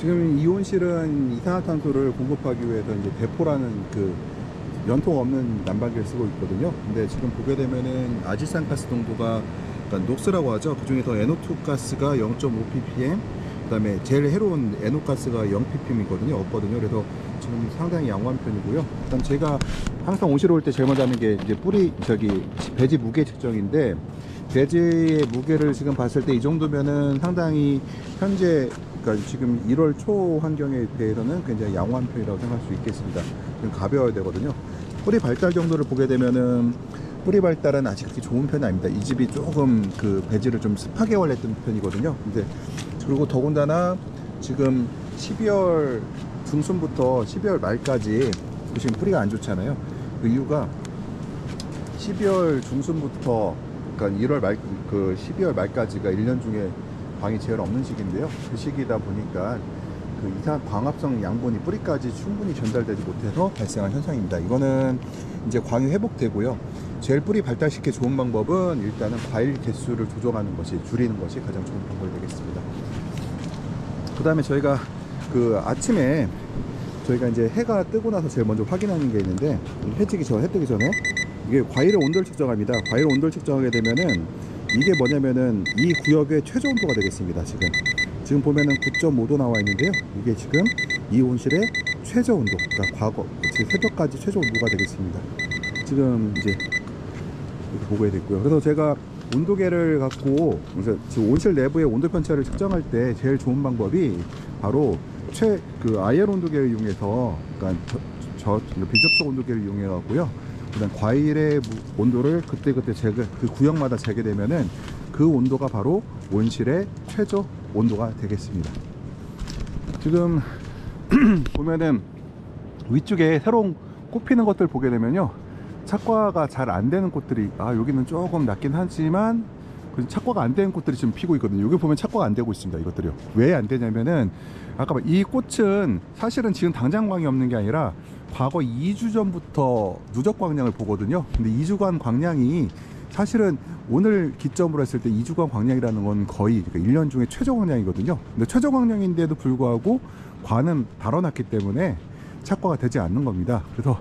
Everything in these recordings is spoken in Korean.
지금 이 온실은 이산화탄소를 공급하기 위해서 이제 대포라는 그 연통 없는 난방기를 쓰고 있거든요. 근데 지금 보게 되면은 아질산가스 농도가, 그러니까 녹스라고 하죠. 그 중에서 NO2 가스가 0.5ppm, 그다음에 제일 해로운 NO 가스가 0ppm이거든요. 없거든요. 그래서 지금 상당히 양호한 편이고요. 그다음 제가 항상 온실에 올 때 제일 먼저 하는 게 이제 배지 무게 측정인데, 배지의 무게를 지금 봤을 때 이 정도면은 상당히 현재, 그러니까 지금 1월 초 환경에 대해서는 굉장히 양호한 편이라고 생각할 수 있겠습니다. 좀 가벼워야 되거든요. 뿌리 발달 정도를 보게 되면은 뿌리 발달은 아직 그렇게 좋은 편이 아닙니다. 이 집이 조금 그 배지를 좀 습하게 원랬던 편이거든요. 근데 그리고 더군다나 지금 12월 중순부터 12월 말까지 보시면 뿌리가 안 좋잖아요. 그 이유가 12월 중순부터, 그러니까 12월 말까지가 1년 중에 광이 제일 없는 시기인데요. 그 시기다 보니까 그 이산 광합성 양분이 뿌리까지 충분히 전달되지 못해서 발생한 현상입니다. 이거는 이제 광이 회복되고요. 제일 뿌리 발달시키기 좋은 방법은 일단은 과일 개수를 조정하는 것이, 줄이는 것이 가장 좋은 방법이 되겠습니다. 그 다음에 저희가 그 아침에 저희가 이제 해가 뜨고 나서 제일 먼저 확인하는 게 있는데, 해 뜨기 전에 이게 과일의 온도를 측정합니다. 과일 온도를 측정하게 되면은 이게 뭐냐면은 이 구역의 최저 온도가 되겠습니다. 지금 보면은 9.5도 나와 있는데요. 이게 지금 이 온실의 최저 온도, 그러니까 새벽까지 최저 온도가 되겠습니다. 지금 이제 이렇게 보고해 됐고요. 그래서 제가 온도계를 갖고, 그래서 지금 온실 내부의 온도 편차를 측정할 때 제일 좋은 방법이 바로 IR 온도계를 이용해서, 그러니까 비접촉 온도계를 이용해 갖고요. 그다음 과일의 온도를 그때그때 그 구역마다 재게 되면은 그 온도가 바로 온실의 최저 온도가 되겠습니다. 지금 보면은 위쪽에 새로운 꽃 피는 것들 보게 되면요, 착과가 잘 안 되는 꽃들이, 여기는 조금 낮긴 하지만 착과가 안 되는 꽃들이 지금 피고 있거든요. 여기 보면 착과가 안 되고 있습니다. 이것들이요. 왜 안 되냐면은, 아까 이 꽃은 사실은 지금 당장 광이 없는 게 아니라 과거 2주 전부터 누적 광량을 보거든요. 근데 2주간 광량이 사실은 오늘 기점으로 했을 때 2주간 광량이라는 건 거의, 그러니까 1년 중에 최저 광량이거든요. 근데 최저 광량인데도 불구하고 관은 달아났기 때문에 착과가 되지 않는 겁니다. 그래서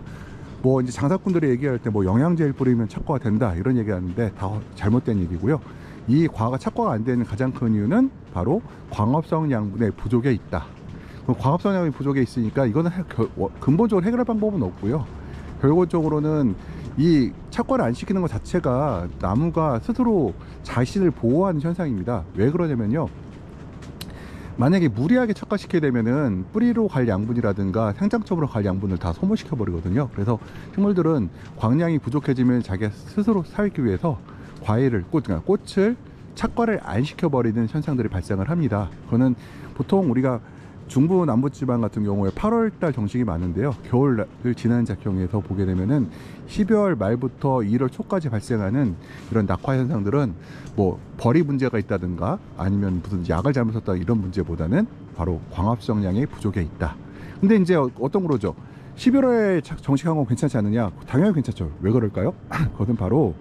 뭐 이제 장사꾼들이 얘기할 때 뭐 영양제를 뿌리면 착과가 된다 이런 얘기 하는데 다 잘못된 얘기고요. 이 과가 착과가 안 되는 가장 큰 이유는 바로 광합성 양분의 부족에 있다. 광합성 양분이 부족에 있으니까 이거는 근본적으로 해결할 방법은 없고요. 결과적으로는 이 착과를 안 시키는 것 자체가 나무가 스스로 자신을 보호하는 현상입니다. 왜 그러냐면요, 만약에 무리하게 착과시키게 되면은 뿌리로 갈 양분이라든가 생장점으로 갈 양분을 다 소모시켜 버리거든요. 그래서 식물들은 광량이 부족해지면 자기가 스스로 살기 위해서 꽃을 착과를 안 시켜버리는 현상들이 발생을 합니다. 그거는 보통 우리가 중부 남부지방 같은 경우에 8월달 정식이 많은데요, 겨울을 지나는 작경에서 보게 되면은 12월 말부터 1월 초까지 발생하는 이런 낙화 현상들은 뭐 벌이 문제가 있다든가 아니면 무슨 약을 잘못 썼다 이런 문제보다는 바로 광합성량의 부족에 있다. 근데 이제 어떤 거죠? 11월에 정식한 건 괜찮지 않느냐? 당연히 괜찮죠. 왜 그럴까요? 그것은 바로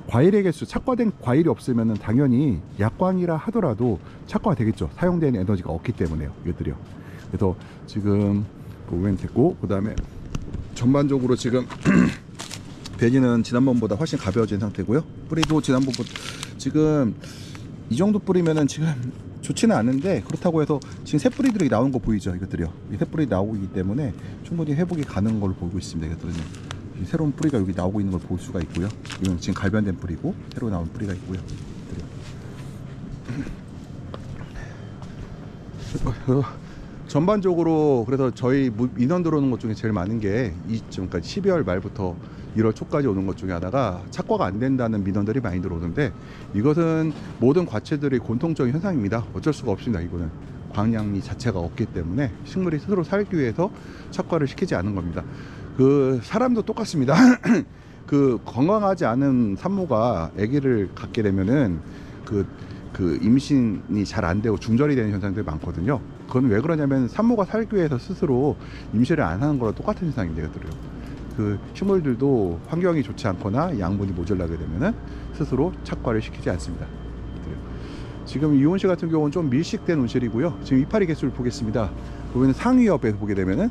과일의 개수, 착과된 과일이 없으면 당연히 약광이라 하더라도 착과가 되겠죠. 사용되는 에너지가 없기 때문에요. 이것들이요. 그래서 지금 보면 됐고, 그 다음에 전반적으로 지금 배지는 지난번보다 훨씬 가벼워진 상태고요. 뿌리도 지난번보다 지금 이 정도 뿌리면은 지금 좋지는 않은데, 그렇다고 해서 지금 새 뿌리들이 나온 거 보이죠? 이것들이요. 이 새 뿌리 나오고 있기 때문에 충분히 회복이 가능한 걸로 보고 있습니다. 이것들은요. 새로운 뿌리가 여기 나오고 있는 걸 볼 수가 있고요. 이건 지금 갈변된 뿌리고 새로 나온 뿌리가 있고요. 전반적으로 그래서 저희 인원 들어오는 것 중에 제일 많은 게 이쯤까지 12월 말부터 1월 초까지 오는 것 중에 하나가 착과가 안 된다는 민원들이 많이 들어오는데, 이것은 모든 과체들의 공통적인 현상입니다. 어쩔 수가 없습니다. 이거는 광량이 자체가 없기 때문에 식물이 스스로 살기 위해서 착과를 시키지 않은 겁니다. 그 사람도 똑같습니다. 그 건강하지 않은 산모가 아기를 갖게 되면은 그 임신이 잘 안 되고 중절이 되는 현상들이 많거든요. 그건 왜 그러냐면 산모가 살기 위해서 스스로 임신을 안 하는 거랑 똑같은 현상인데요. 그 식물들도 환경이 좋지 않거나 양분이 모자라게 되면은 스스로 착과를 시키지 않습니다. 지금 이 온실 같은 경우는 좀 밀식된 온실이고요. 지금 이파리 개수를 보겠습니다. 보면 상위엽에서 보게 되면은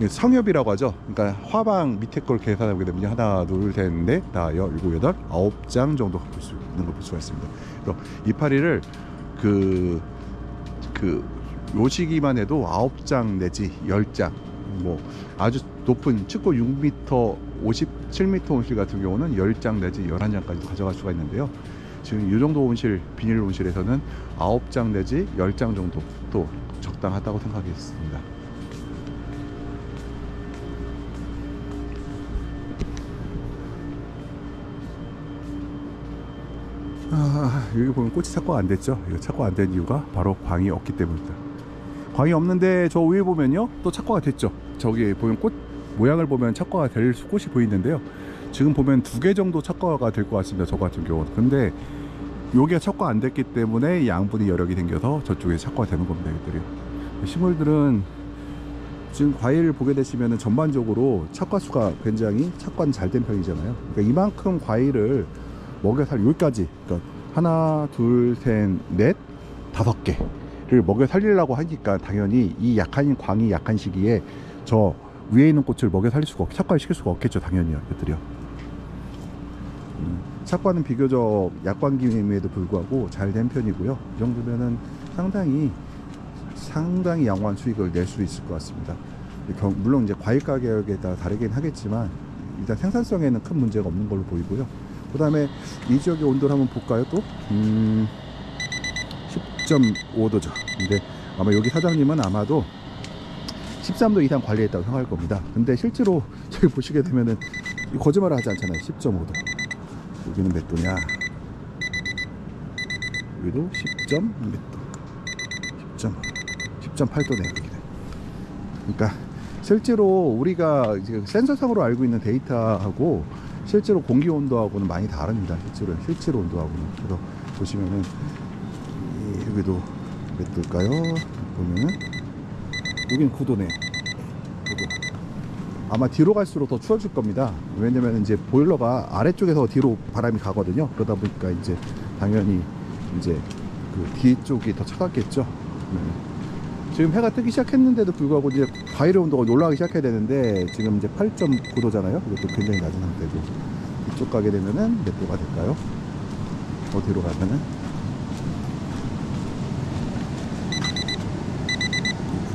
성엽이라고 하죠. 그러니까 화방 밑에 걸 계산하게 되면 하나, 둘, 셋, 넷, 다, 열, 일곱, 여덟, 9장 정도 볼 수 있는 걸 볼 수가 있습니다. 그래서 이파리를 요 시기만 해도 9장 내지 10장, 뭐 아주 높은 측고 6m, 57m 온실 같은 경우는 10장 내지 11장까지 가져갈 수가 있는데요. 지금 이 정도 온실, 비닐 온실에서는 9장 내지 10장 정도 또 적당하다고 생각했습니다. 여기 보면 꽃이 착과가 안 됐죠. 이거 착과가 안 된 이유가 바로 광이 없기 때문입니다. 광이 없는데 저 위에 보면요, 또 착과가 됐죠. 저기 보면 꽃 모양을 보면 착과가 될 꽃이 보이는데요, 지금 보면 2개 정도 착과가 될 것 같습니다, 저 같은 경우는. 근데 여기가 착과 안 됐기 때문에 양분이 여력이 생겨서 저쪽에 착과가 되는 겁니다. 이것들이. 식물들은 지금 과일을 보게 되시면 전반적으로 착과 수가 굉장히 착과는 잘 된 편이잖아요. 그러니까 이만큼 과일을 먹여 살, 여기까지, 그러니까 하나, 둘, 셋, 넷, 5개를 먹여 살리려고 하니까 당연히 이 광이 약한 시기에 저 위에 있는 꽃을 먹여 살릴 수가 착과를 시킬 수가 없겠죠. 당연히요. 이것들이요. 착과는 비교적 약광기임에도 불구하고 잘 된 편이고요. 이 정도면은 상당히 양호한 수익을 낼 수 있을 것 같습니다. 물론 이제 과일 가격에 따라 다르긴 하겠지만 일단 생산성에는 큰 문제가 없는 걸로 보이고요. 그 다음에 이 지역의 온도를 한번 볼까요? 또 10.5도죠. 근데 아마 여기 사장님은 아마도 13도 이상 관리했다고 생각할 겁니다. 근데 실제로 저기 보시게 되면은 거짓말을 하지 않잖아요. 10.5도. 여기는 몇 도냐? 여기도 10.8도네요. 여기는. 그러니까 실제로 우리가 센서상으로 알고 있는 데이터하고 실제로 공기 온도하고는 많이 다릅니다. 실제로 온도하고는. 그래서 보시면은 여기도 몇 도일까요? 보면은 여기는 9도네요. 9도. 아마 뒤로 갈수록 더 추워질 겁니다. 왜냐면 이제 보일러가 아래쪽에서 뒤로 바람이 가거든요. 그러다 보니까 이제 당연히 이제 그 뒤쪽이 더 차갑겠죠. 지금 해가 뜨기 시작했는데도 불구하고 이제 과일의 온도가 올라가기 시작해야 되는데 지금 이제 8.9도잖아요. 이것도 굉장히 낮은 상태고, 이쪽 가게 되면은 몇 도가 될까요? 어디로 가면은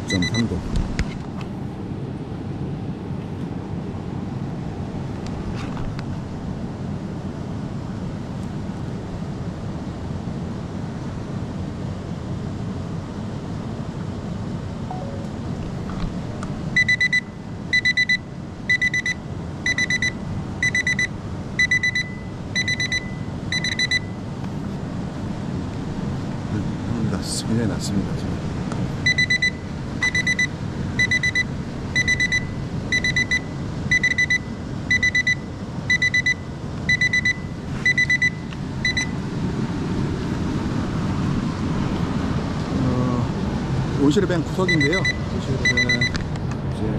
9.3도. 굉장히 낮습니다. 지금. 온실의 뱅 구석인데요. 보시게 되면 이제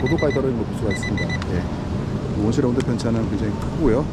고도까지 떨어진 걸 볼 수가 있습니다. 온실의 온도 편차는 굉장히 크고요.